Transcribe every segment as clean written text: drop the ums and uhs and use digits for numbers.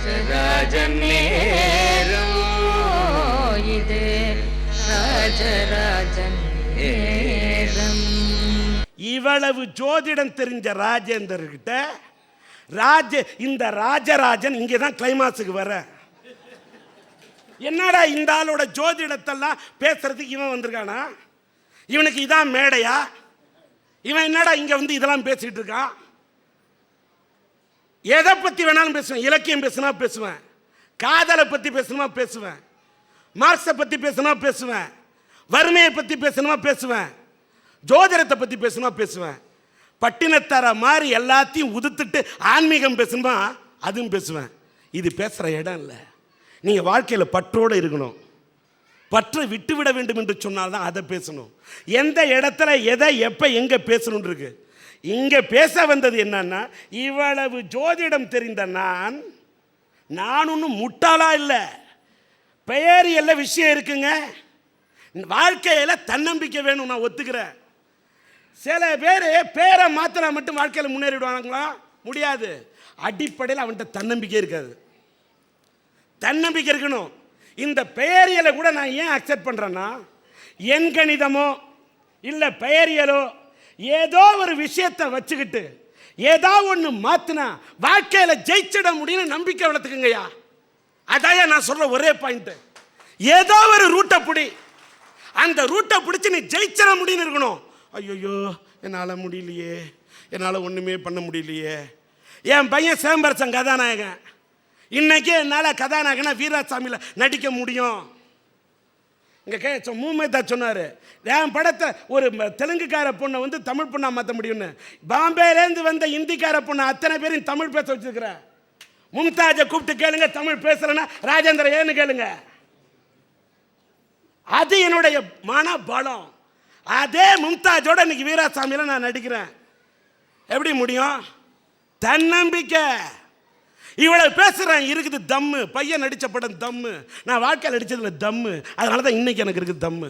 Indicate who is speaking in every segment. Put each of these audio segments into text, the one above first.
Speaker 1: ராஜராஜன் நேரம் இது ராஜராஜன் நேரம்.
Speaker 2: இவ்வளவு ஜோதிடம் தெரிஞ்ச ராஜேந்திரர்கிட்ட இந்த ராஜராஜன் இங்கேதான் கிளைமாக்ஸுக்கு வர. என்னடா இந்த ஆளோட ஜோதிடத்தெல்லாம் பேசுறதுக்கு இவன் வந்திருக்கானா? இவனுக்கு இதான் மேடையா? இவன் என்னடா இங்க வந்து இதெல்லாம் பேசிட்டு இருக்கான்? எதை பத்தி வேணாலும் பேசுவேன். இலக்கியம் பேசுனா பேசுவேன், காதலை பத்தி பேசணுமா பேசுவேன், மார்க்ஸை பத்தி பேசணுமா பேசுவேன், வறுமையை பத்தி பேசணுமா பேசுவேன், ஜோதிடத்தை பத்தி பேசணுமா பேசுவேன், பட்டினத்தார மாதிரி எல்லாத்தையும் உதுத்துட்டு ஆன்மீகம் பேசணுமா அதுவும் பேசுவேன். இது பேசுற இடம் இல்லை. நீங்க வாழ்க்கையில பற்றோடு இருக்கணும். பற்றை விட்டுவிட வேண்டும் என்று சொன்னால்தான் அதை பேசணும். எந்த இடத்துல எதை எப்ப எங்க பேசணும் இருக்கு. இங்க பேச வந்தது என்னன்னா, இவ்வளவு ஜோதிடம் தெரிந்த நான் ஒன்றும் முட்டாளா இல்லை. பெயர் எல்லாம் விஷயம் இருக்குங்க. வாழ்க்கையில தன்னம்பிக்கை வேணும், நான் ஒத்துக்கிறேன். சில பேர் பேரை மாத்தினா மட்டும் வாழ்க்கையில் முன்னேறிடுவாங்களா? முடியாது. அடிப்படையில் அவன்கிட்ட தன்னம்பிக்கை இருக்காது. தன்னம்பிக்கை இருக்கணும். இந்த பெயரியலை கூட நான் ஏன் அக்செப்ட் பண்றேன்னா, என் கணிதமோ இல்லை பெயரியலோ ஏதோ ஒரு விஷயத்தை வச்சுக்கிட்டு ஏதோ ஒன்று மாத்தினா வாழ்க்கையில் ஜெயிச்சிட முடியும்னு நம்பிக்கை வளர்த்துக்குங்கய்யா. அதான் நான் சொல்ற ஒரே பாயிண்ட். ஏதோ ஒரு ரூட்டை பிடி, அந்த ரூட்டை பிடிச்சி நீ ஜெயிச்சிட முடியும்னு இருக்கணும். ஐயோ என்னால் முடியலையே, என்னால் ஒன்றுமே பண்ண முடியலையே. என் பையன் சிதம்பரசன் கதாநாயகன். இன்னைக்கு என்னால் கதாநாயகனா வீராசாமியில் நடிக்க முடியும். இங்கே மூமெத்தா சொன்னார், என் படத்தை ஒரு தெலுங்குக்கார பொண்ணை வந்து தமிழ் பொண்ணா மாற்ற முடியும்னு. பாம்பேலேருந்து வந்த இந்திக்கார பொண்ணை அத்தனை பேரும் தமிழ் பேச வச்சிருக்கிற. மும்தாஜை கூப்பிட்டு கேளுங்க, தமிழ் பேசலன்னா ராஜேந்திர ஏன்னு கேளுங்க. அது என்னுடைய மன பலம். அதே மும்தாஜோட இன்னைக்கு வீராசாமியில் நான் நடிக்கிறேன். எப்படி முடியும்? தன்னம்பிக்கை. இவ்வளவு பேசுறேன், இருக்குது தம்மு. பையன் நடிச்ச படம் தம்மு, நான் வாழ்க்கையில் நடிச்சதுல தம்மு. அதனால தான் இன்னைக்கு எனக்கு இருக்குது தம்மு.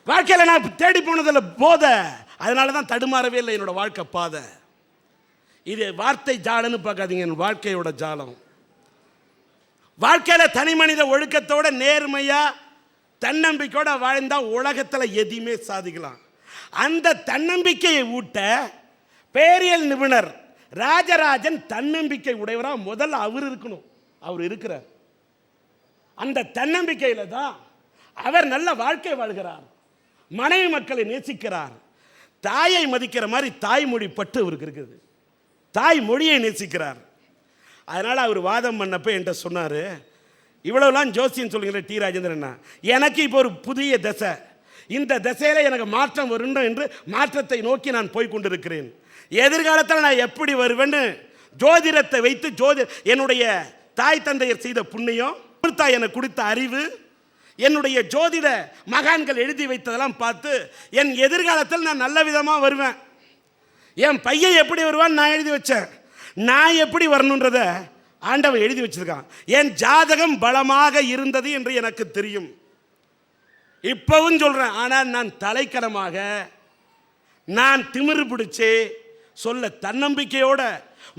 Speaker 2: வாழ்க்கையில் நான் தேடி போனதில் போத, அதனால தான் தடுமாறவே இல்லை என்னோட வாழ்க்கை பாதை. இது வார்த்தை ஜாலன்னு பார்க்காதீங்க, என் வாழ்க்கையோட ஜாலம். வாழ்க்கையில் தனி மனித ஒழுக்கத்தோட நேர்மையா தன்னம்பிக்கையோட வாழ்ந்தா உலகத்தில் எதையுமே சாதிக்கலாம். அந்த தன்னம்பிக்கையை ஊட்ட பேரியல் நிபுணர் ராஜராஜன் தன்னம்பிக்கை உடையவரா முதல்ல அவர் இருக்கணும். அவர் இருக்கிறார். அந்த தன்னம்பிக்கையில தான் அவர் நல்ல வாழ்க்கை வாழ்கிறார், மனைவி மக்களை நேசிக்கிறார், தாயை மதிக்கிற மாதிரி தாய்மொழி பட்டு அவருக்கு இருக்குது, தாய் மொழியை நேசிக்கிறார். அதனால அவர் வாதம் பண்ணப்ப என்கிட்ட சொன்னார், இவ்வளவுலாம் ஜோசியம் சொல்லுங்கிற டி ராஜேந்திரன், எனக்கு இப்போ ஒரு புதிய தசை, இந்த தசையில எனக்கு மாற்றம் வரும் என்று மாற்றத்தை நோக்கி நான் போய் கொண்டிருக்கிறேன். எதிர்காலத்தில் நான் எப்படி வருவேன்னு ஜோதிடத்தை வைத்து என்னுடைய தாய் தந்தையர் செய்த புண்ணியம், தாய் எனக்கு கொடுத்த அறிவு, என்னுடைய ஜோதிட மகான்கள் எழுதி வைத்ததெல்லாம் பார்த்து என் எதிர்காலத்தில் நான் நல்ல விதமாக வருவேன். என் பையன் எப்படி வருவான்னு நான் எழுதி வச்சேன். நான் எப்படி வரணுன்றத ஆண்டவன் எழுதி வச்சிருக்கான். என் ஜாதகம் பலமாக இருந்தது என்று எனக்கு தெரியும். இப்பவும் சொல்றேன். ஆனால் நான் தலைக்கணமாக, நான் திமிரு பிடிச்சு சொல்ல தன்னம்பிக்கையோட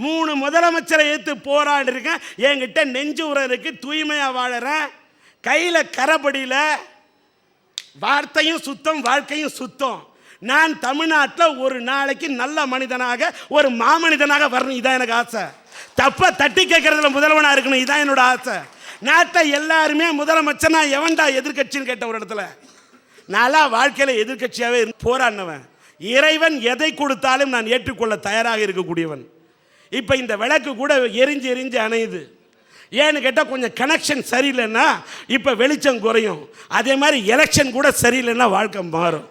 Speaker 2: 3 முதலமைச்சரை ஏற்று போராடி இருக்கேன். என்கிட்ட நெஞ்சு உரம் இருக்கு, தூய்மையா வாழறேன், கையில கரபடியில, வார்த்தையும் சுத்தம், வாழ்க்கையும் சுத்தம். நான் தமிழ்நாட்டில் ஒரு நாளைக்கு நல்ல மனிதனாக, ஒரு மாமனிதனாக வரணும். இதான் எனக்கு ஆசை. தப்ப தட்டி கேட்கறதுல முதல்வனா இருக்கணும், இதான் என்னோட ஆசை. நாட்டை எல்லாருமே முதலமைச்சர், நான் எவன்டா எதிர்கட்சின்னு கேட்ட ஒரு இடத்துல நல்லா வாழ்க்கையில் எதிர்கட்சியாகவே போராடினவன். இறைவன் எதை கொடுத்தாலும் நான் ஏற்றுக்கொள்ள தயாராக இருக்கக்கூடியவன். இப்போ இந்த விளக்கு கூட எரிஞ்சு எரிஞ்சு அணையுது. ஏன்னு கேட்டால் கொஞ்சம் கனெக்ஷன் சரியில்லைன்னா இப்போ வெளிச்சம் குறையும். அதே மாதிரி எலெக்ஷன் கூட சரியில்லைன்னா வாழ்க்கை மாறும்.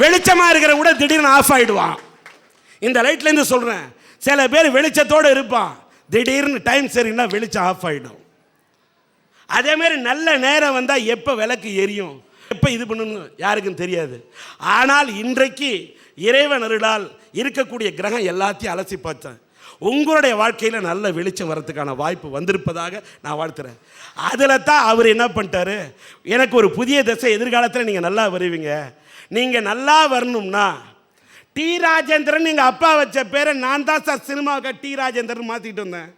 Speaker 2: வெளிச்சமாக இருக்கிற கூட திடீர்னு ஆஃப் ஆகிடுவான். இந்த லைட்லேருந்து சொல்கிறேன், சில பேர் வெளிச்சத்தோடு இருப்பான், திடீர்னு டைம் சரின்னா வெளிச்சம் ஆஃப் ஆகிடும். அதே மாதிரி நல்ல நேரம் வந்தால் எப்போ விளக்கு எரியும், எப்போ இது பண்ணணும் யாருக்கும் தெரியாது. ஆனால் இன்றைக்கு இறைவன் அருளால் இருக்கக்கூடிய கிரகம் எல்லாத்தையும் அலசி பார்த்தேன். உங்களுடைய வாழ்க்கையில் நல்ல வெளிச்சம் வரத்துக்கான வாய்ப்பு வந்திருப்பதாக நான் வாழ்த்துறேன். அதில் தான் அவர் என்ன பண்ணிட்டாரு, எனக்கு ஒரு புதிய தசை, எதிர்காலத்தில் நீங்கள் நல்லா வருவீங்க, நீங்கள் நல்லா வரணும்னா டி ராஜேந்திரன், எங்கள் அப்பா வச்ச பேரை நான் தான் சார் சினிமாவுக்கு டி ராஜேந்திரன் மாற்றிட்டு வந்தேன்.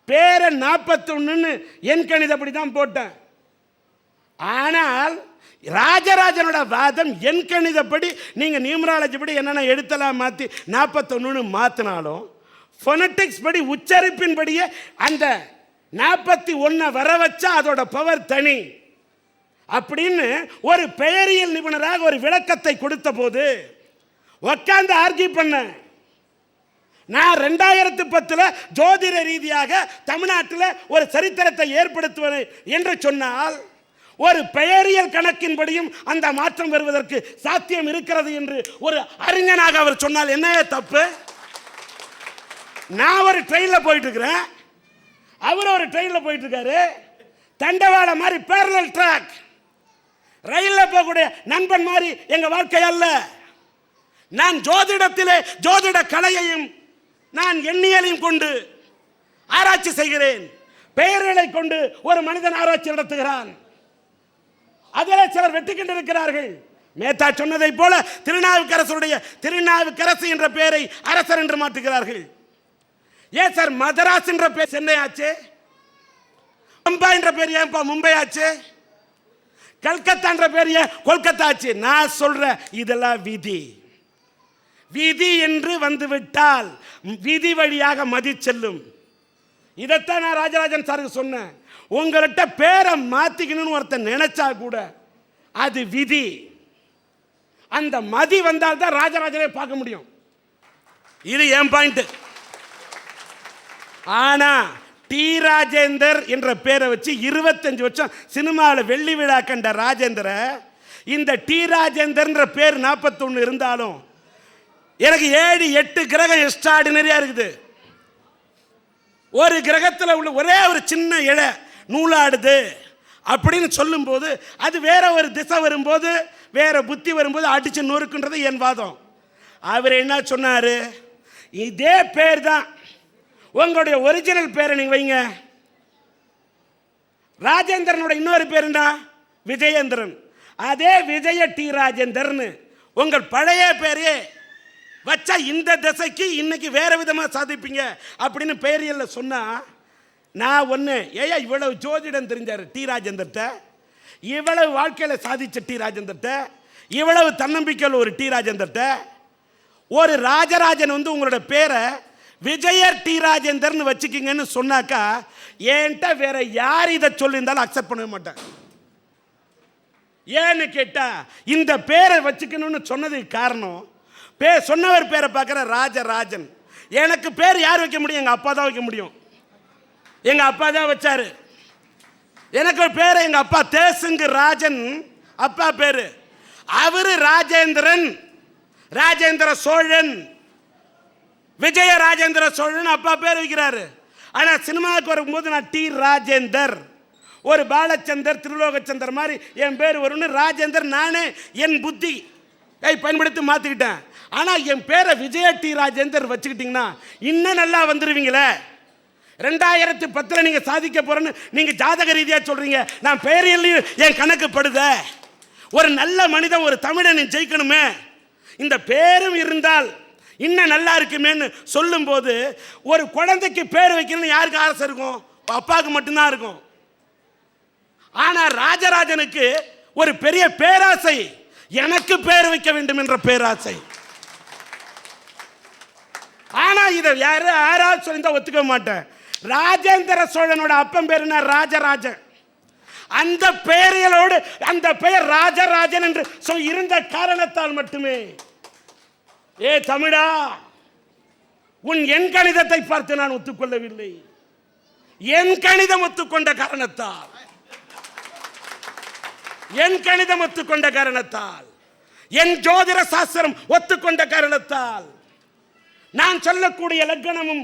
Speaker 2: பேரை 41ன்னு என் கணிதப்படி தான் போட்டேன். ஆனால் ராஜராஜனோட வாதம் என் கணிதப்படி நீங்கள் நியூமராலஜி படி என்னென்ன எழுத்தலாம் மாற்றி 41ன்னு மாற்றினாலும் ஃபொனட்டிக்ஸ் படி உச்சரிப்பின்படியே அந்த 41 வர வச்சா அதோட பவர் தனி அப்படின்னு ஒரு பெயரியல் நிபுணராக ஒரு விளக்கத்தை கொடுத்த போது உட்கார்ந்து ஆர்கியூ பண்ண. நான் 2010 ஜோதிட ரீதியாக தமிழ்நாட்டில் ஒரு சரித்திரத்தை ஏற்படுத்துவேன் என்று சொன்னால் ஒரு பெயரியல் கணக்கின்படியும் அந்த மாற்றம் வருவதற்கு சாத்தியம் இருக்கிறது என்று ஒரு அறிஞனாக அவர் சொன்னால் என்ன தப்பு? நான் ஒரு ட்ரெயினில் போயிட்டு இருக்கிறேன், அவர் ஒரு ட்ரெயினில் போயிட்டு இருக்காரு. தண்டவாளம் மாதிரி பேரலல் ட்ராக், ரயிலில் போகக்கூடிய நண்பன் மாதிரி எங்க வாழ்க்கை அல்ல. நான் ஜோதிடத்திலே ஜோதிட கலையையும் நான் எண்ணியலையும் கொண்டு ஆராய்ச்சி செய்கிறேன். பெயர்களை கொண்டு ஒரு மனிதன் ஆராய்ச்சி நடத்துகிறான். அதில் சிலர் வெற்றி கண்டிருக்கிறார்கள். மேத்தா சொன்னதை போல திருநாவுக்கரசருடைய திருநாவுக்கரசு என்ற பெயரை அரசர் என்று மாற்றுகிறார்கள். ஏன் சார் மதராஸ் என்ற பேர் சென்னை ஆச்சு? மும்பை என்ற பேர் ஏன்பா மும்பை ஆச்சு? கல்கத்தா என்ற பேர் ஏன் கொல்கத்தா ஆச்சு? நான் சொல்ற இதெல்லாம் விதி. விதி என்று வந்துவிட்டால் விதி வழியாக மதி செல்லும். இதைத்தான் நான் ராஜராஜன் சாருக்கு சொன்னேன். உங்கள்கிட்ட பேரை மாத்திக்கணும்னு ஒருத்தன் நினைச்சா கூட அது விதி. அந்த மதி வந்தால் தான் ராஜராஜனை பார்க்க முடியும். இது என் பாயிண்ட். ஆனா டி ராஜேந்தர் என்ற பேரை வச்சு 25 வருஷம் சினிமாவில் வெள்ளி விழா கண்ட ராஜேந்திர, இந்த டி ராஜேந்தர் பேர் 41 இருந்தாலும் எனக்கு 7-8 கிரகம் எக்ஸ்ட்ராடினரியா இருக்குது. ஒரு கிரகத்தில் உள்ள ஒரே ஒரு சின்ன இழை நூலாடுது அப்படின்னு சொல்லும்போது அது வேற ஒரு திசை வரும்போது வேற புத்தி வரும்போது அடிச்சு நொறுக்குன்றது என் வாதம். அவர் என்ன சொன்னாரு? இதே பேர் தான் உங்களுடைய ஒரிஜினல் பேரை நீங்க வைங்க. ராஜேந்திரனோட இன்னொரு பேர் என்ன? விஜயேந்திரன். அதே விஜய டி ராஜேந்தர்னு உங்கள் பழைய பேரே வச்சா இந்த திசைக்கு இன்னைக்கு வேற விதமா சாதிப்பீங்க அப்படின்னு பெயரியல்ல சொன்னா நான் ஒன்று ஏயா இவ்வளவு ஜோதிடம் தெரிஞ்சார் டி ராஜேந்தர்கிட்ட, இவ்வளவு வாழ்க்கையில் சாதிச்ச டி ராஜேந்தர்கிட்ட, இவ்வளவு தன்னம்பிக்கையில் ஒரு டி ராஜேந்தர்கிட்ட ஒரு ராஜராஜன் உங்களோட பேரை விஜயர் டி ராஜேந்தர்னு வச்சுக்கிங்கன்னு சொன்னாக்கா என்கிட்ட வேற யார் இதை சொல்லியிருந்தாலும் அக்செப்ட் பண்ண மாட்டேன். ஏன்னு கேட்டா இந்த பேரை வச்சுக்கணும்னு சொன்னதுக்கு காரணம் சொன்னவர் பேரை பார்க்குற ராஜராஜன். எனக்கு பேர் யார் வைக்க முடியும்? எங்கள் அப்பா தான் வைக்க முடியும். எங்க அப்பா தான் வச்சாரு. எனக்கு ஒரு பேரு எங்க அப்பா தேசுங்கு ராஜன் அப்பா பேரு. அவரு ராஜேந்திரன், ராஜேந்திர சோழன், விஜய ராஜேந்திர சோழன் அப்பா பேர் வைக்கிறாரு. ஆனா சினிமாவுக்கு வரும்போது நான் டி ராஜேந்தர், ஒரு பாலச்சந்தர் திருலோகச்சந்தர் மாதிரி என் பேர் வரும்னு ராஜேந்தர் நானே என் புத்தி பயன்படுத்தி மாத்திக்கிட்டேன். ஆனா என் பேரை விஜய டி ராஜேந்தர் வச்சுக்கிட்டீங்கன்னா இன்னும் நல்லா வந்துருவீங்களே. 2010 நீங்க சாதிக்க போறேன்னு நீங்க ஜாதக ரீதியா சொல்றீங்க. நான் பெயரியல்லையும் என் கணக்கு படுத. ஒரு நல்ல மனிதன் ஒரு தமிழனை ஜெயிக்கணுமே, இந்த பேரும் இருந்தால் இன்னும் நல்லா இருக்குமேன்னு சொல்லும் போது ஒரு குழந்தைக்கு பேர் வைக்கணும்னு யாருக்கு ஆசை இருக்கும்? அப்பாவுக்கு மட்டும்தான் இருக்கும். ஆனா ராஜராஜனுக்கு ஒரு பெரிய பேராசை, எனக்கு பேர் வைக்க வேண்டும் என்ற பேராசை. ஆனா இதை யாராவது சொல்லியிருந்தா ஒத்துக்க மாட்டேன். ராஜேந்திர சோழனோட அப்பன் பேர் என்ன? ராஜராஜன். அந்த பெயர்களோடு அந்த பெயர் ராஜராஜன் என்று இருந்த காரணத்தால் மட்டுமே ஏ தமிழா, உன் என் கணிதத்தை பார்த்து நான் ஒத்துக்கொள்ளவில்லை. என் கணிதம் ஒத்துக்கொண்ட காரணத்தால், என் கணிதம் ஒத்துக்கொண்ட காரணத்தால், என் ஜோதிட சாஸ்திரம் ஒத்துக்கொண்ட காரணத்தால், நான் சொல்லக்கூடிய லக்னமும்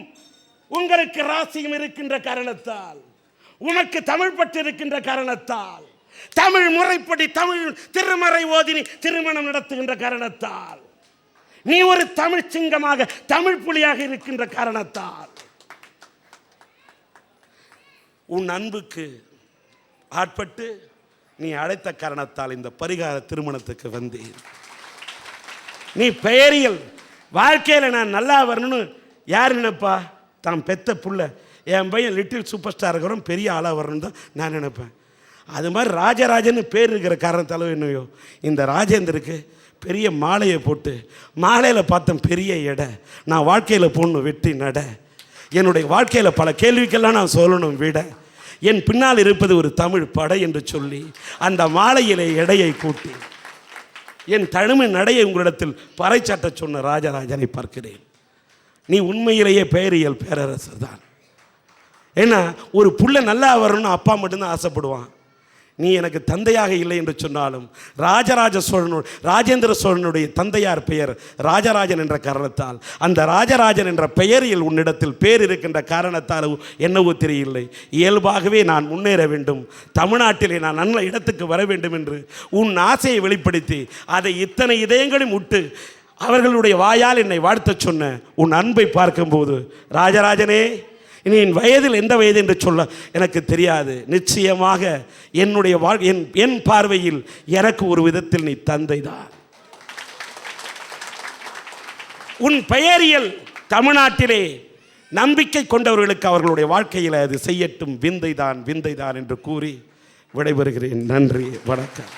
Speaker 2: உங்களுக்கு ராசியும் இருக்கின்ற காரணத்தால், உனக்கு தமிழ் பற்று இருக்கின்ற காரணத்தால், தமிழ் முறைப்படி தமிழ் திருமறை ஓதி திருமணம் நடத்துகின்ற காரணத்தால், நீ ஒரு தமிழ் சிங்கமாக தமிழ் புலியாக இருக்கின்ற காரணத்தால், உன் அன்புக்கு ஆட்பட்டு நீ அழைத்த காரணத்தால் இந்த பரிகார திருமணத்துக்கு வந்தேன். நீ பெயரியல் வாழ்க்கையில் நான் நல்லா வரணும்னு யார் நினைப்பா? தான் பெத்த புள்ள என் பையன் லிட்டில் சூப்பர் ஸ்டார் இருக்கிறோம், பெரிய ஆளாக வரணும்னு தான் நான் நினைப்பேன். அது மாதிரி ராஜராஜன்னு பேர் இருக்கிற காரணத்தாலோ என்னையோ இந்த ராஜேந்தருக்கு பெரிய மாலையை போட்டு, மாலையில் பார்த்தேன் பெரிய எடை, நான் வாழ்க்கையில் போடணும் வெற்றி நட, என்னுடைய வாழ்க்கையில் பல கேள்விக்கெல்லாம் நான் சொல்லணும் விட, என் பின்னால் இருப்பது ஒரு தமிழ் படை என்று சொல்லி அந்த மாலையிலே எடையை கூட்டி என் தனிமை நடையை உங்களிடத்தில் பறைச்சாட்ட சொன்ன ராஜராஜனை பார்க்கிறேன். நீ உண்மையிலேயே பெயரியல் பேரரசர் தான். ஏன்னா ஒரு புள்ள நல்லா வரணும்னு அப்பா மட்டும்தான் ஆசைப்படுவான். நீ எனக்கு தந்தையாக இல்லை என்று சொன்னாலும் ராஜேந்திர சோழனுடைய தந்தையார் பெயர் ராஜராஜன் என்ற காரணத்தால், அந்த ராஜராஜன் என்ற பெயரில் உன்னிடத்தில் பேர் இருக்கின்ற காரணத்தால் என்னவோ தெரியவில்லை, இயல்பாகவே நான் முன்னேற வேண்டும், தமிழ்நாட்டிலே நான் நல்ல இடத்துக்கு வர வேண்டும் என்று உன் ஆசையை வெளிப்படுத்தி அதை இத்தனை இதயங்களும் விட்டு அவர்களுடைய வாயால் என்னை வாழ்த்தச் சொன்ன உன் அன்பை பார்க்கும்போது, ராஜராஜனே இனி என் வயதில் எந்த வயது என்று சொல்ல எனக்கு தெரியாது, நிச்சயமாக என்னுடைய என் பார்வையில் எனக்கு ஒரு விதத்தில் நீ தந்தைதான். உன் பெயரியல் தமிழ்நாட்டிலே நம்பிக்கை கொண்டவர்களுக்கு அவர்களுடைய வாழ்க்கையில் அது செய்யட்டும், விந்தைதான் விந்தைதான் என்று கூறி விடைபெறுகிறேன். நன்றி, வணக்கம்.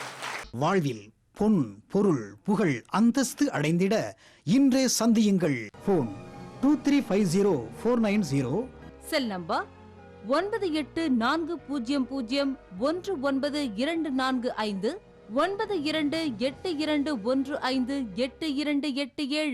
Speaker 3: வாழ்வில் பொன், பொருள், புகழ், அந்தஸ்து அடைந்திட இன்றே சந்தியுங்கள். போன் 23504990.
Speaker 4: Cell number 9840019245 9282158288.